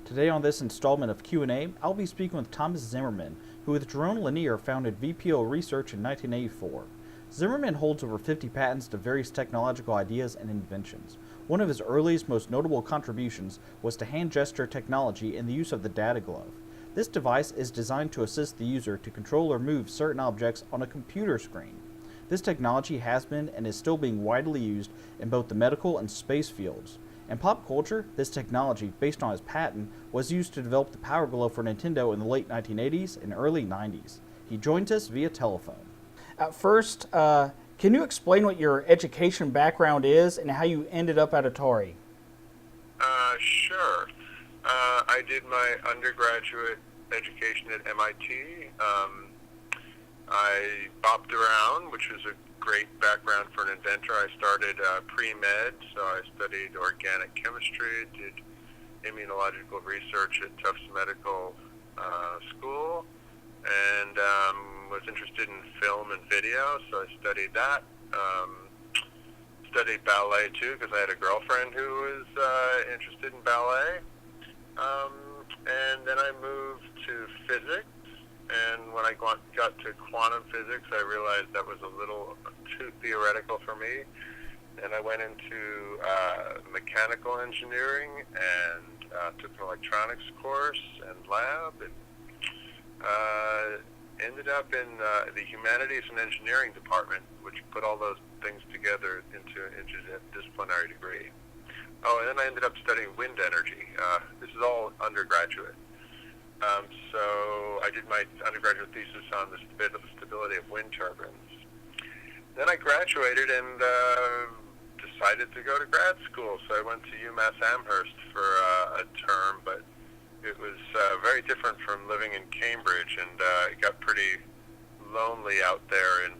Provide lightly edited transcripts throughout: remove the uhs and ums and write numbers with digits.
Today on this installment of Q&A, I'll be speaking with Thomas Zimmerman, who with Jerome Lanier founded VPO Research in 1984. Zimmerman holds over 50 patents to various technological ideas and inventions. One of his earliest, most notable contributions was to hand gesture technology and the use of the data glove. This device is designed to assist the user to control or move certain objects on a computer screen. This technology has been and is still being widely used in both the medical and space fields. In pop culture, this technology, based on his patent, was used to develop the Power Glove for Nintendo in the late 1980s and early 90s. He joins us via telephone. First, can you explain what your education background is and how you ended up at Atari? Sure. I did my undergraduate education at MIT. I bopped around, which was a great background for an inventor. I started pre-med, so I studied organic chemistry, did immunological research at Tufts Medical School, and was interested in film and video, so I studied that. Studied ballet too, because I had a girlfriend who was interested in ballet. And then I moved to physics, and when I got to quantum physics, I realized that was a little too theoretical for me, and I went into mechanical engineering and took an electronics course and lab, and ended up in the humanities and engineering department, which put all those things together into an interdisciplinary degree. Oh, and then I ended up studying wind energy. This is all undergraduate. So I did my undergraduate thesis on the stability of wind turbines. Then I graduated and decided to go to grad school. So I went to UMass Amherst for a term, but it was very different from living in Cambridge, and it got pretty lonely out there in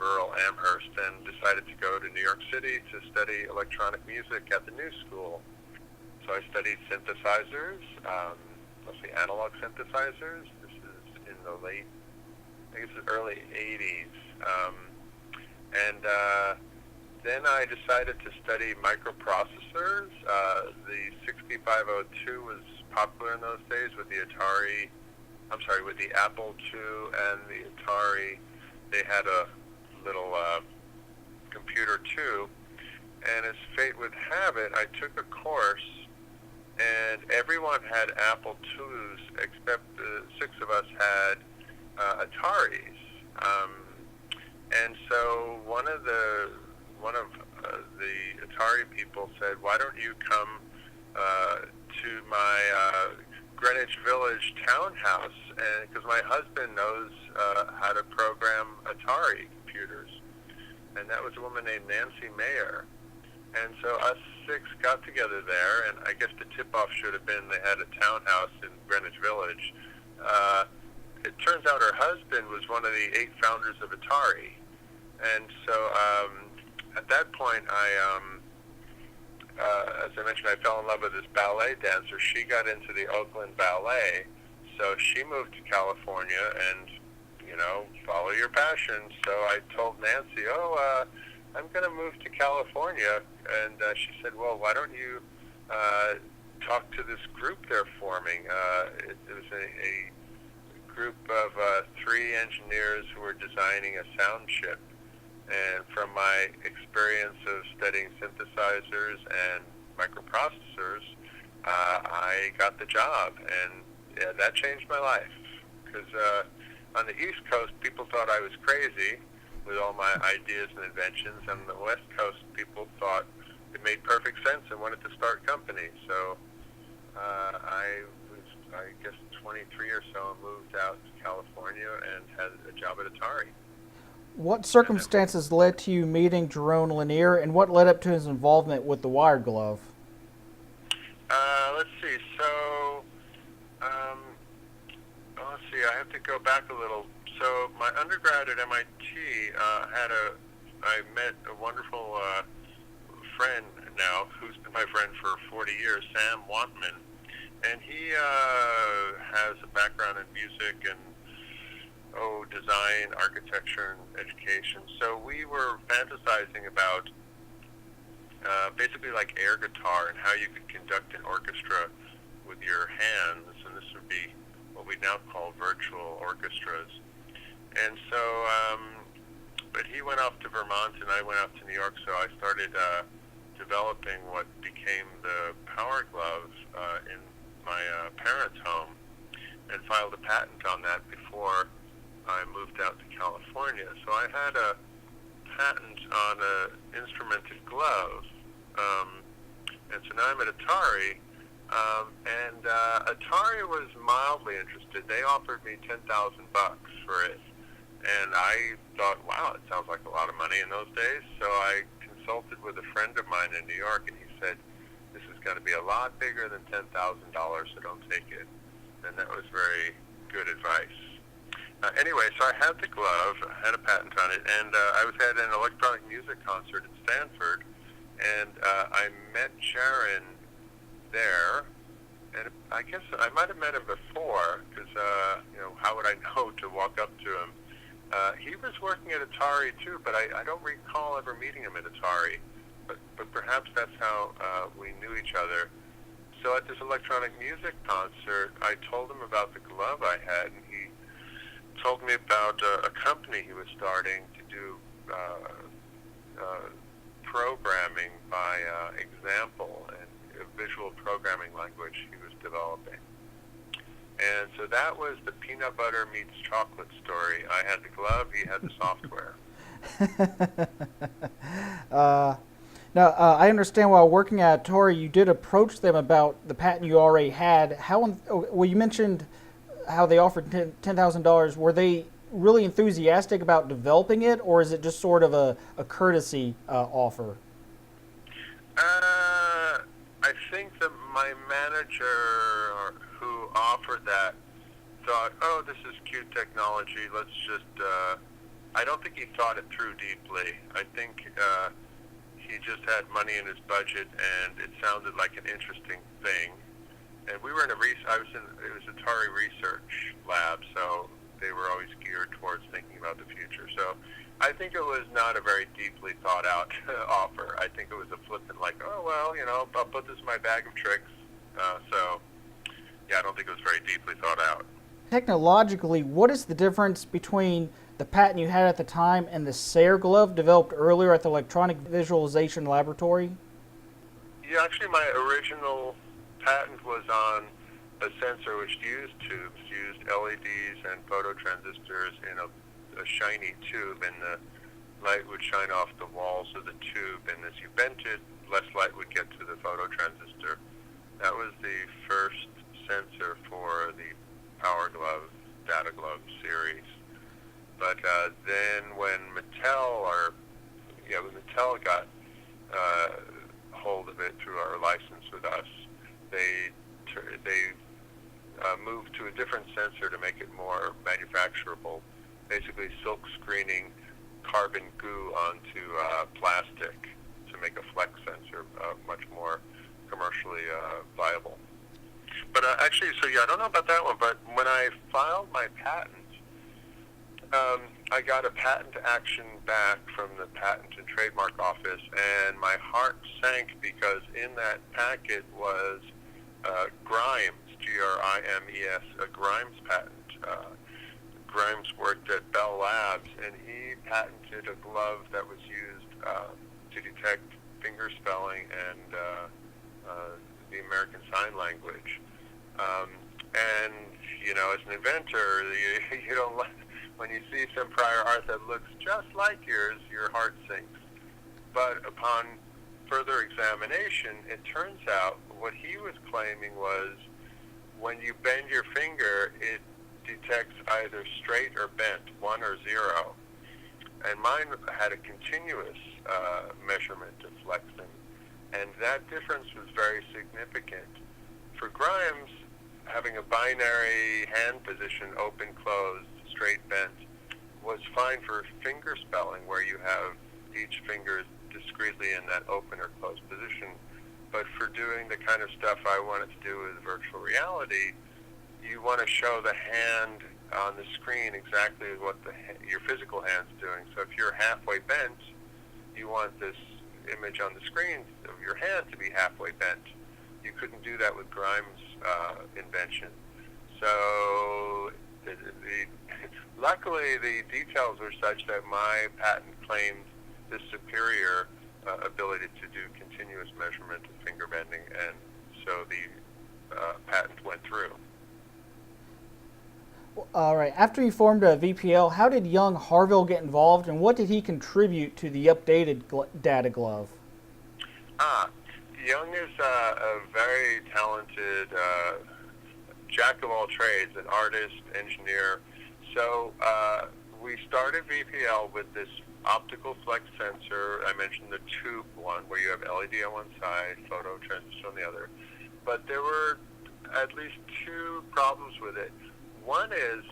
rural Amherst, and decided to go to New York City to study electronic music at the New School. So I studied synthesizers, mostly analog synthesizers. This is in the early 80s. Then I decided to study microprocessors. The 6502 was popular in those days with the with the Apple II and the Atari. They had a little computer too. And as fate would have it, I took a course, and everyone had Apple IIs except the six of us had Ataris. And so one of the Atari people said, "Why don't you come to my Greenwich Village townhouse?" And because my husband knows how to program Atari computers, and that was a woman named Nancy Mayer. And so us six got together there, and I guess the tip-off should have been they had a townhouse in Greenwich Village. It turns out her husband was one of the 8 founders of Atari. And so at that point, as I mentioned, I fell in love with this ballet dancer. She got into the Oakland Ballet, so she moved to California, and, follow your passion. So I told Nancy, I'm going to move to California. And she said, well, why don't you talk to this group they're forming? It was a group of 3 engineers who were designing a sound chip. And from my experience of studying synthesizers and microprocessors, I got the job. And that changed my life. Because on the East Coast, people thought I was crazy with all my ideas and inventions. And on the West Coast, people thought it made perfect sense and wanted to start companies. So I was, I guess, 23 or so, and moved out to California and had a job at Atari. What circumstances led to you meeting Jerome Lanier, and what led up to his involvement with the wire glove? Let's see. So, let's see. I have to go back a little. So, my undergrad at MIT I met a wonderful friend now, who's been my friend for 40 years, Sam Wantman, and he has a background in music and design, architecture, and education. So we were fantasizing about basically like air guitar and how you could conduct an orchestra with your hands. now call virtual orchestras. And so, but he went off to Vermont and I went off to New York, so I started developing what became the Power Glove in my parents' home, and filed a patent on that before I moved out to California. So I had a patent on an instrumented glove, and so now I'm at Atari, and Atari was mildly interested. They offered me $10,000 for it, and I thought, wow, it sounds like a lot of money in those days. So I consulted with a friend of mine in New York, and he said, this is going to be a lot bigger than $10,000, so don't take it. And that was very good advice. Anyway, so I had the glove, I had a patent on it, and I was at an electronic music concert at Stanford, and I met Sharon there, and I guess I might have met him before, because, how would I know to walk up to him? He was working at Atari, too, but I don't recall ever meeting him at Atari, but perhaps that's how we knew each other. So at this electronic music concert, I told him about the glove I had, and he told me about a company he was starting to do programming by example, and a visual programming language he was developing. And so that was the peanut butter meets chocolate story. I had the glove, he had the software. Now, I understand while working at Torey, you did approach them about the patent you already had. Well, you mentioned how they offered $10,000. Were they really enthusiastic about developing it, or is it just sort of a courtesy offer? I think that my manager who offered that thought, oh, this is cute technology, let's just, I don't think he thought it through deeply. I think he just had money in his budget, and it sounded like an interesting thing. And we were it was Atari Research Lab, so they were always geared towards thinking about the future. So I think it was not a very deeply thought out offer. I think it was a flippant, like, oh, well, I'll put this in my bag of tricks. So, yeah, I don't think it was very deeply thought out. Technologically, what is the difference between the patent you had at the time and the Sayre glove developed earlier at the Electronic Visualization Laboratory? Yeah, actually my original patent was on a sensor which used tubes, used LEDs and phototransistors in a shiny tube, and the light would shine off the walls of the tube, and as you bent it, less light would get to the phototransistor. That was the first sensor for the Power Glove, Data Glove series. But then when Mattel got hold of it through our license with us, they moved to a different sensor to make it more manufacturable, basically silk screening carbon goo onto plastic to make a flex sensor much more commercially viable. But actually, so yeah, I don't know about that one, but when I filed my patent, I got a patent action back from the Patent and Trademark Office, and my heart sank because in that packet was Grimes, Grimes, a Grimes patent. Grimes worked at Bell Labs, and he patented a glove that was used to detect finger spelling and the American Sign Language. And, as an inventor, you don't like, when you see some prior art that looks just like yours, your heart sinks. But upon further examination, it turns out what he was claiming was when you bend your finger, it detects either straight or bent, 1 or 0. And mine had a continuous measurement of flexing. And that difference was very significant. For Grimes, having a binary hand position, open, closed, straight, bent, was fine for finger spelling, where you have each finger discreetly in that open or closed position. But for doing the kind of stuff I wanted to do with virtual reality, you want to show the hand on the screen exactly what your physical hand's doing. So if you're halfway bent, you want this image on the screen of your hand to be halfway bent. You couldn't do that with Grimes' invention. So luckily, the details were such that my patent claimed this superior ability to do continuous measurement of finger bending, and so the patent went through. All right. After you formed a VPL, how did Young Harville get involved, and what did he contribute to the updated data glove? Young is a very talented jack of all trades, an artist, engineer. So we started VPL with this optical flex sensor. I mentioned the tube one, where you have LED on one side, photo transistor on the other. But there were at least two problems with it. One is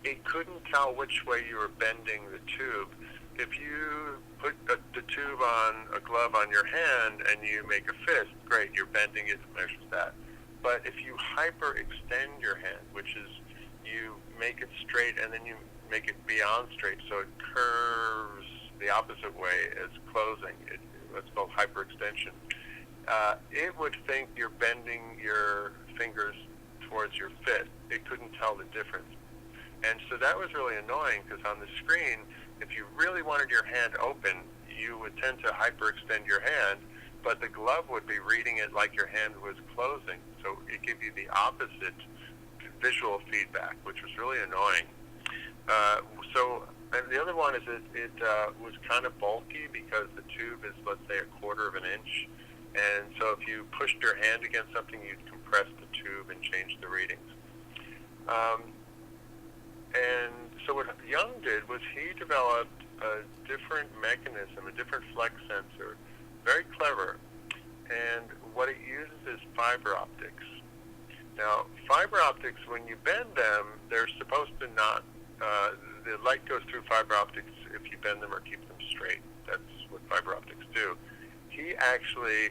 it couldn't tell which way you were bending the tube. If you put the tube on a glove on your hand and you make a fist, great, you're bending it, it measures that. But if you hyperextend your hand, which is you make it straight and then you make it beyond straight, so it curves the opposite way as closing, it's called hyperextension, it would think you're bending your fingers towards your fist. It couldn't tell the difference. And so that was really annoying, because on the screen, if you really wanted your hand open, you would tend to hyperextend your hand, but the glove would be reading it like your hand was closing. So it gave you the opposite visual feedback, which was really annoying. And the other one is it was kind of bulky, because the tube is, let's say, 1/4 of an inch. And so if you pushed your hand against something, you'd compress the tube and change the readings. And so what Young did was he developed a different mechanism, a different flex sensor, very clever. And what it uses is fiber optics. Now, fiber optics, when you bend them, they're supposed to not, the light goes through fiber optics if you bend them or keep them straight. That's what fiber optics do. He actually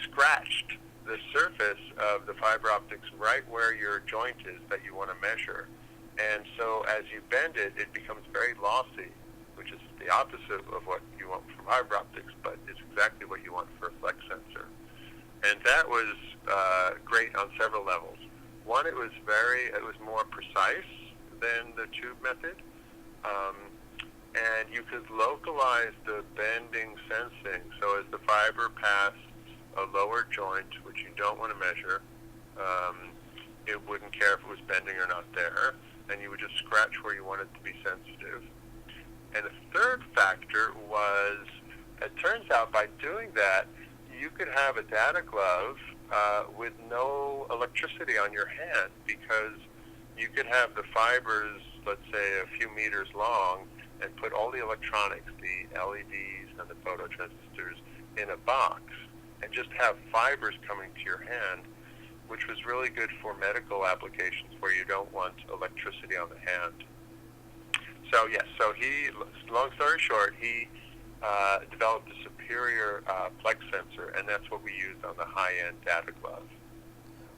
scratched the surface of the fiber optics right where your joint is that you want to measure. And so as you bend it, it becomes very lossy, which is the opposite of what you want from fiber optics, but it's exactly what you want for a flex sensor. And that was great on several levels. One, it was more precise than the tube method. And you could localize the bending sensing. So as the fiber passed a lower joint, which you don't want to measure, it wouldn't care if it was bending or not there, and you would just scratch where you want it to be sensitive. And the third factor was, it turns out by doing that, you could have a data glove with no electricity on your hand, because you could have the fibers, let's say, a few meters long, and put all the electronics, the LEDs and the photo transistors, in a box, and just have fibers coming to your hand, which was really good for medical applications where you don't want electricity on the hand. So yes, long story short, he developed a superior flex sensor, and that's what we used on the high-end data glove.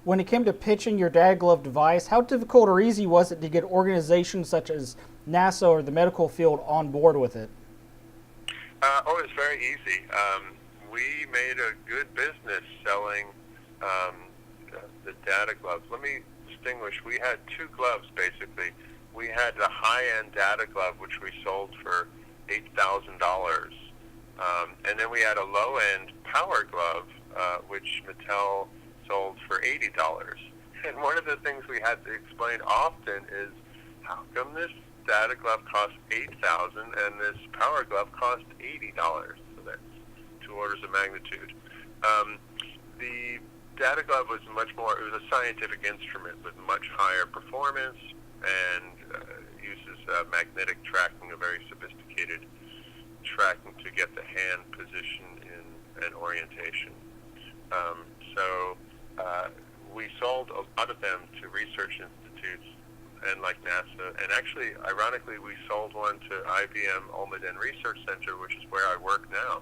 When it came to pitching your data glove device, how difficult or easy was it to get organizations such as NASA or the medical field on board with it? It was very easy. We made a good business selling the data gloves. Let me distinguish. We had two gloves, basically. We had the high-end data glove, which we sold for $8,000. And then we had a low-end power glove, which Mattel sold for $80. And one of the things we had to explain often is, how come this data glove cost $8,000 and this power glove cost $80? So that's 2 orders of magnitude. The data glove was it was a scientific instrument with much higher performance and uses magnetic tracking, a very sophisticated tracking to get the hand position in an orientation. We sold a lot of them to research institutes and like NASA, and actually, ironically, we sold one to IBM Almaden Research Center, which is where I work now.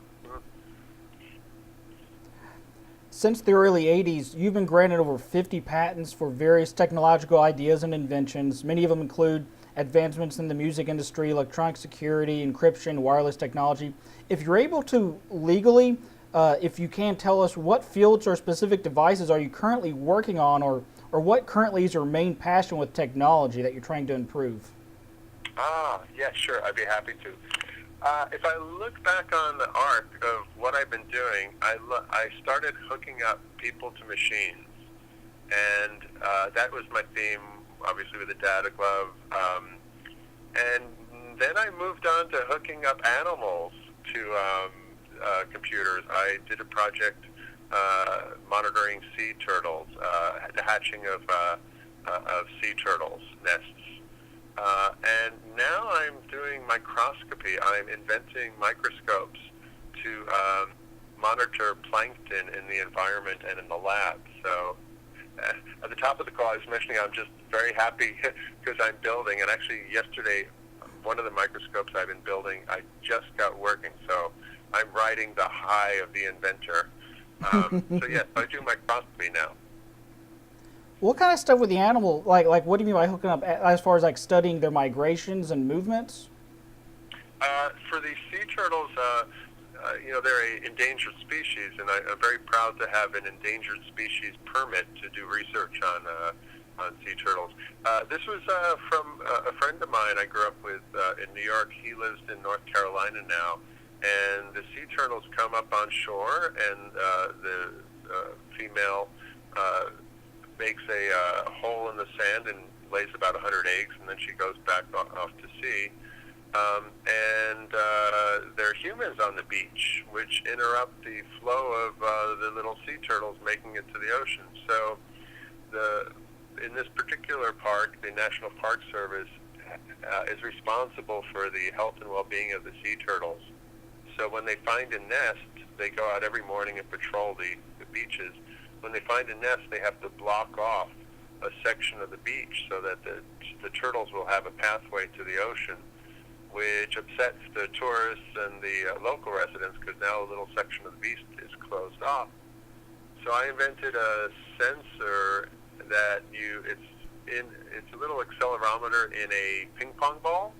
Since the early 80s, you've been granted over 50 patents for various technological ideas and inventions. Many of them include advancements in the music industry, electronic security, encryption, wireless technology. If you're able to legally, if you can tell us what fields or specific devices are you currently working on, or or what currently is your main passion with technology that you're trying to improve? Yeah, sure. I'd be happy to. If I look back on the arc of what I've been doing, I started hooking up people to machines, and that was my theme, obviously with the data glove. And then I moved on to hooking up animals to computers. I did a project monitoring sea turtles, the hatching of sea turtles nests. And now I'm doing microscopy. I'm inventing microscopes to monitor plankton in the environment and in the lab. So at the top of the call, I was mentioning I'm just very happy because I'm building. And actually yesterday, one of the microscopes I've been building, I just got working. So I'm riding the high of the inventor. So yes, I do microscopy now. What kind of stuff with the animal? Like what do you mean by hooking up? As far as like studying their migrations and movements? For the sea turtles, they're an endangered species, and I'm very proud to have an endangered species permit to do research on sea turtles. This was from a friend of mine I grew up with in New York. He lives in North Carolina now, and the sea turtles come up on shore, and the female makes a hole in the sand and lays about 100 eggs, and then she goes back off to sea. And there are humans on the beach, which interrupt the flow of the little sea turtles making it to the ocean. So in this particular park, the National Park Service is responsible for the health and well-being of the sea turtles. So when they find a nest, they go out every morning and patrol the beaches. When they find a nest, they have to block off a section of the beach so that the turtles will have a pathway to the ocean, which upsets the tourists and the local residents because now a little section of the beach is closed off. So I invented a sensor that it's a little accelerometer in a ping pong ball,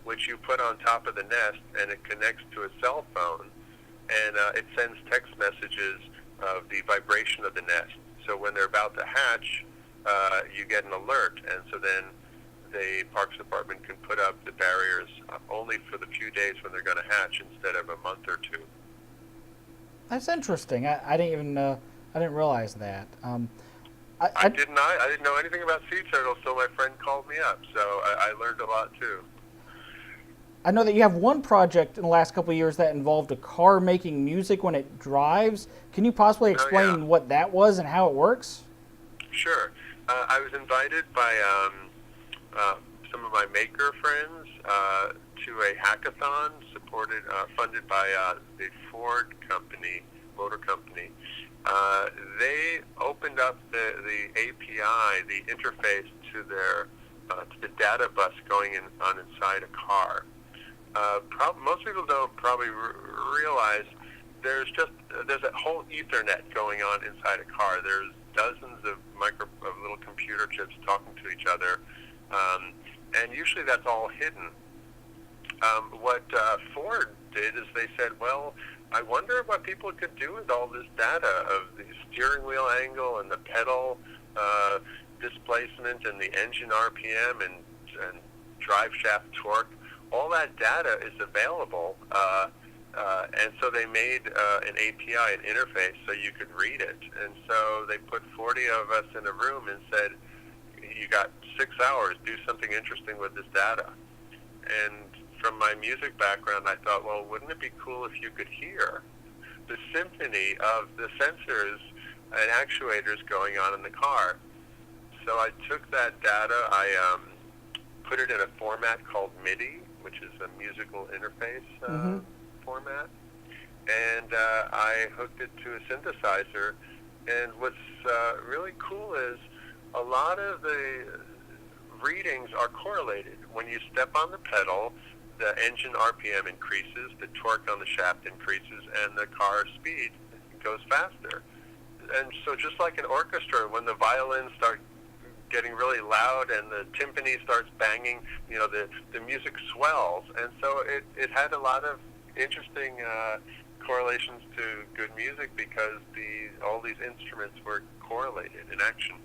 which you put on top of the nest, and it connects to a cell phone, and it sends text messages of the vibration of the nest. So when they're about to hatch, you get an alert, and so then the Parks Department can put up the barriers only for the few days when they're going to hatch instead of a month or two. That's interesting. I didn't realize that. I didn't know anything about sea turtles, so my friend called me up. So I learned a lot too. I know that you have one project in the last couple of years that involved a car making music when it drives. Can you possibly explain what that was and how it works? Sure. I was invited by some of my maker friends to a hackathon funded by the Ford company, motor company. They opened up the API, the interface to the data bus going on inside a car. Most people don't probably realize there's a whole Ethernet going on inside a car. There's dozens of little computer chips talking to each other, and usually that's all hidden. What Ford did is they said, well, I wonder what people could do with all this data of the steering wheel angle and the pedal displacement and the engine RPM and drive shaft torque. All that data is available, and so they made an API, an interface, so you could read it. And so they put 40 of us in a room and said, you got 6 hours, do something interesting with this data. And from my music background, I thought, well, wouldn't it be cool if you could hear the symphony of the sensors and actuators going on in the car? So I took that data, I put it in a format called MIDI, which is a musical interface format, and I hooked it to a synthesizer. And what's really cool is a lot of the readings are correlated. When you step on the pedal, the engine RPM increases, the torque on the shaft increases, and the car speed goes faster. And so just like an orchestra, when the violins start getting really loud and the timpani starts banging, the music swells. And so it had a lot of interesting correlations to good music because all these instruments were correlated in action.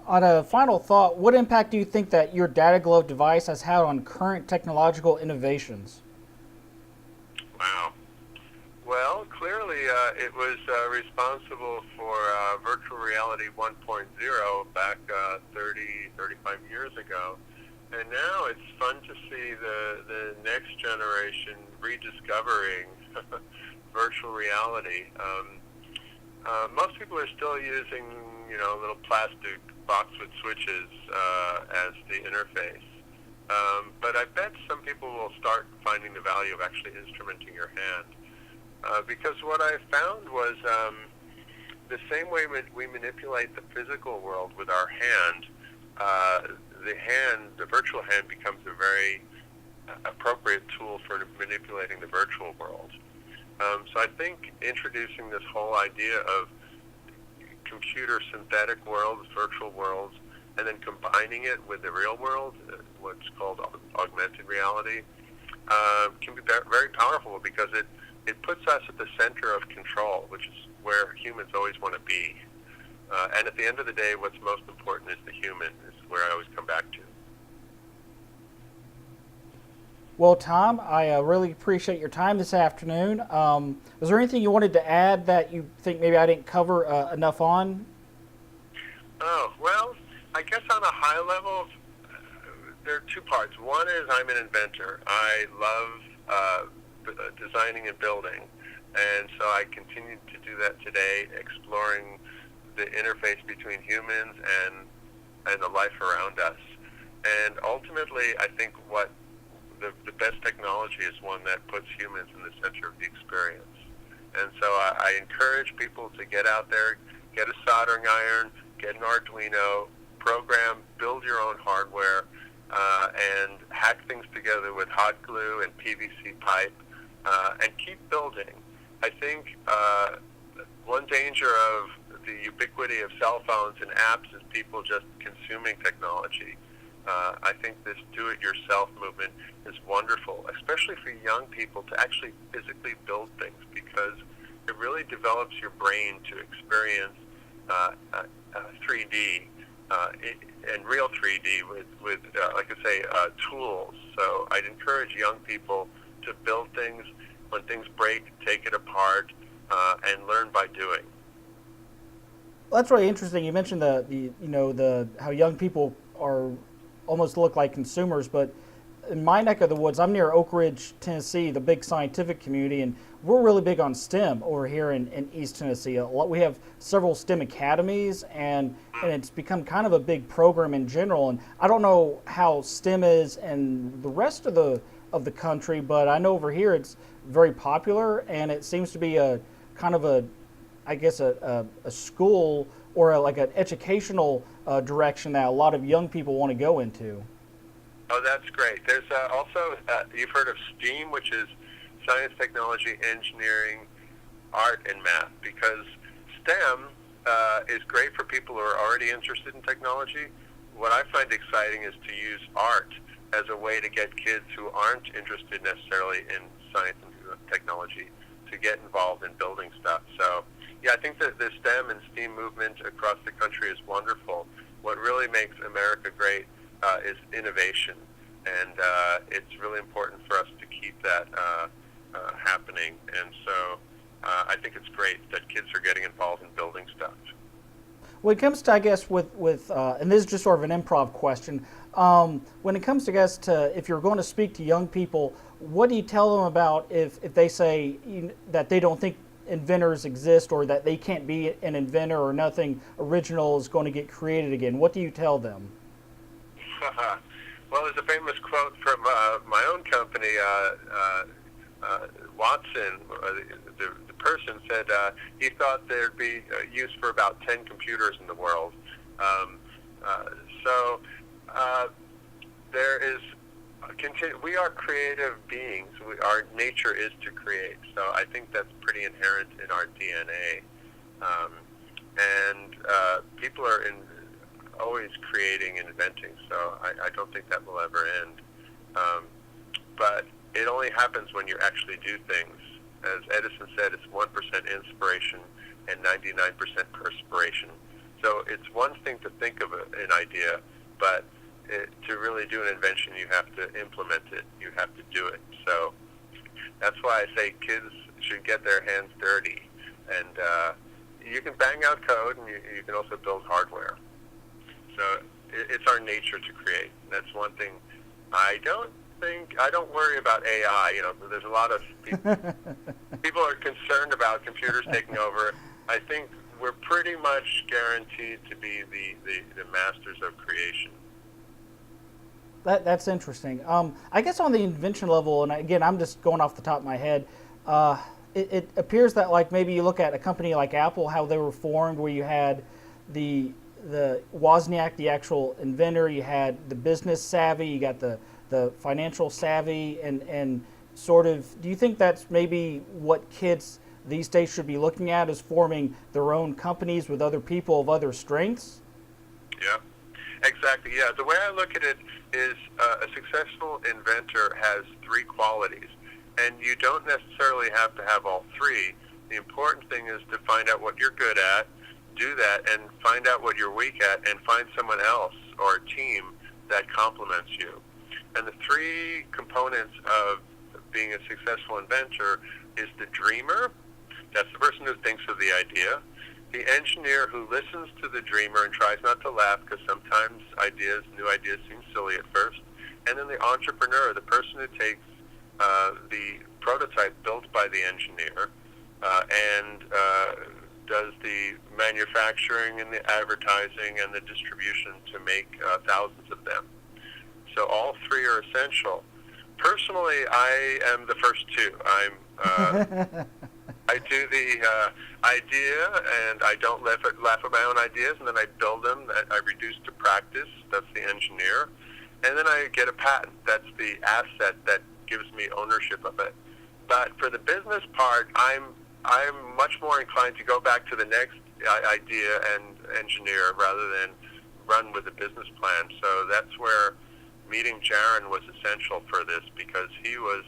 On a final thought, what impact do you think that your Data Glove device has had on current technological innovations? Wow. Well, clearly it was responsible for virtual reality 1.0 back 30, 35 years ago. And now it's fun to see the next generation rediscovering virtual reality. Most people are still using, little plastic box with switches as the interface. But I bet some people will start finding the value of actually instrumenting your hand. Because what I found was the same way we manipulate the physical world with our hand, the virtual hand becomes a very appropriate tool for manipulating the virtual world. So I think introducing this whole idea of computer synthetic worlds, virtual worlds, and then combining it with the real world, what's called augmented reality, can be very powerful because it puts us at the center of control, which is where humans always want to be. And at the end of the day, what's most important is the human, is where I always come back to. Well, Tom, I really appreciate your time this afternoon. Was there anything you wanted to add that you think maybe I didn't cover enough on? Oh, well, I guess on a high level, there are two parts. One is I'm an inventor. I love designing and building, and so I continue to do that today, exploring the interface between humans and the life around us. And ultimately, I think what the best technology is one that puts humans in the center of the experience. And so I encourage people to get out there, get a soldering iron, get an Arduino, program, build your own hardware, and hack things together with hot glue and PVC pipe, and keep building. I think one danger of the ubiquity of cell phones and apps is people just consuming technology. I think this do-it-yourself movement is wonderful, especially for young people, to actually physically build things, because it really develops your brain to experience 3D and real 3D with like I say, tools. So I'd encourage young people to build things. When things break, take it apart and learn by doing. Well, that's really interesting. You mentioned the how young people are almost look like consumers, but in my neck of the woods, I'm near Oak Ridge, Tennessee, the big scientific community, and we're really big on STEM over here in East Tennessee. We have several STEM academies, and it's become kind of a big program in general. And I don't know how STEM is in the rest of the country, but I know over here it's very popular, and it seems to be a kind of a school or like an educational direction that a lot of young people want to go into. Oh, that's great. There's also, you've heard of STEAM, which is science, technology, engineering, art, and math, because STEM is great for people who are already interested in technology. What I find exciting is to use art as a way to get kids who aren't interested necessarily in science and technology to get involved in building stuff. So, yeah, I think that the STEM and STEAM movement across the country is wonderful. What really makes America great is innovation, and it's really important for us to keep that happening. And so I think it's great that kids are getting involved in building stuff. When it comes to, I guess, with and this is just sort of an improv question, when it comes to, I guess, if you're going to speak to young people, what do you tell them about if they say that they don't think inventors exist, or that they can't be an inventor, or nothing original is going to get created again? What do you tell them? Well, there's a famous quote from my own company, Watson. The person said he thought there'd be use for about 10 computers in the world. There is we are creative beings. Our nature is to create. So I think that's pretty inherent in our DNA. People are always creating and inventing. So I don't think that will ever end. But it only happens when you actually do things. As Edison said, it's 1% inspiration and 99% perspiration. So it's one thing to think of an idea, but to really do an invention, you have to implement it. You have to do it. So that's why I say kids should get their hands dirty. And you can bang out code, and you can also build hardware. So it's our nature to create. That's one thing. I don't worry about AI. You know, there's a lot of people are concerned about computers taking over. I think we're pretty much guaranteed to be the masters of creation. That's interesting. I guess on the invention level, and again, I'm just going off the top of my head, it appears that like maybe you look at a company like Apple, how they were formed, where you had the Wozniak, the actual inventor, you had the business savvy, you got the financial savvy, and sort of, do you think that's maybe what kids these days should be looking at, is forming their own companies with other people of other strengths? Yeah, exactly. Yeah, the way I look at it is a successful inventor has three qualities, and you don't necessarily have to have all three. The important thing is to find out what you're good at, do that, and find out what you're weak at, and find someone else or a team that complements you. And the three components of being a successful inventor is the dreamer. That's the person who thinks of the idea. The engineer who listens to the dreamer and tries not to laugh, because sometimes new ideas seem silly at first. And then the entrepreneur, the person who takes the prototype built by the engineer and does the manufacturing and the advertising and the distribution to make thousands of them. So all three are essential. Personally, I am the first two. I do the idea, and I don't laugh at my own ideas, and then I build them. I reduce to practice. That's the engineer. And then I get a patent. That's the asset that gives me ownership of it. But for the business part, I'm much more inclined to go back to the next idea and engineer rather than run with a business plan. So that's where meeting Jaron was essential for this, because he was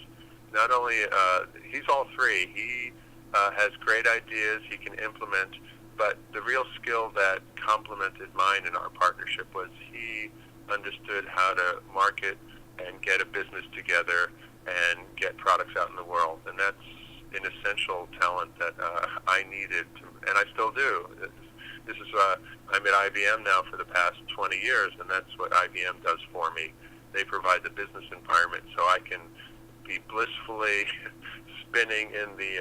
not only, he's all three. He has great ideas he can implement, but the real skill that complemented mine in our partnership was he understood how to market and get a business together and get products out in the world. And that's an essential talent that I needed, and I still do. This is, I'm at IBM now for the past 20 years, and that's what IBM does for me. They provide the business environment so I can be blissfully spinning in the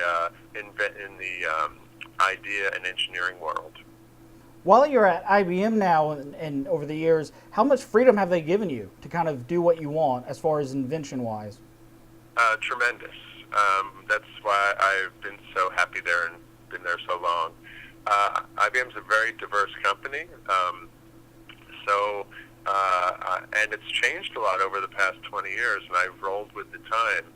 idea and engineering world. While you're at IBM now and over the years, how much freedom have they given you to kind of do what you want as far as invention-wise? Tremendous. That's why I've been so happy there and been there so long. IBM's a very diverse company, and it's changed a lot over the past 20 years, and I've rolled with the times.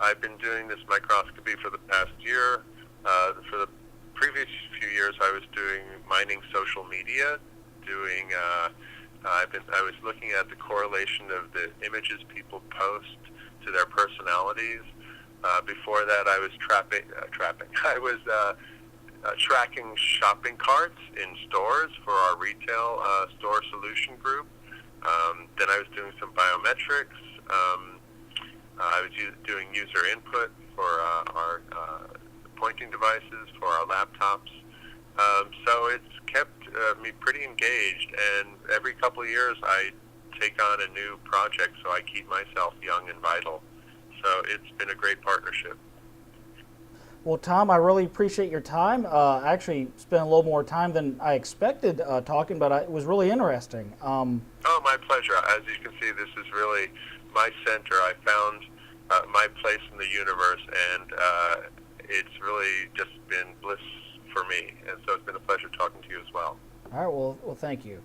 I've been doing this microscopy for the past year. For the previous few years, I was doing mining social media. I was looking at the correlation of the images people post to their personalities. Before that, I was I was tracking shopping carts in stores for our retail store solution group. Then I was doing some biometrics. I was doing user input for our pointing devices for our laptops. So it's kept me pretty engaged, and every couple of years I take on a new project, so I keep myself young and vital. So it's been a great partnership. Well, Tom, I really appreciate your time. I actually spent a little more time than I expected talking, but it was really interesting. Oh, my pleasure. As you can see, this is really my center. I found my place in the universe, and it's really just been bliss for me. And so it's been a pleasure talking to you as well. All right, well, thank you.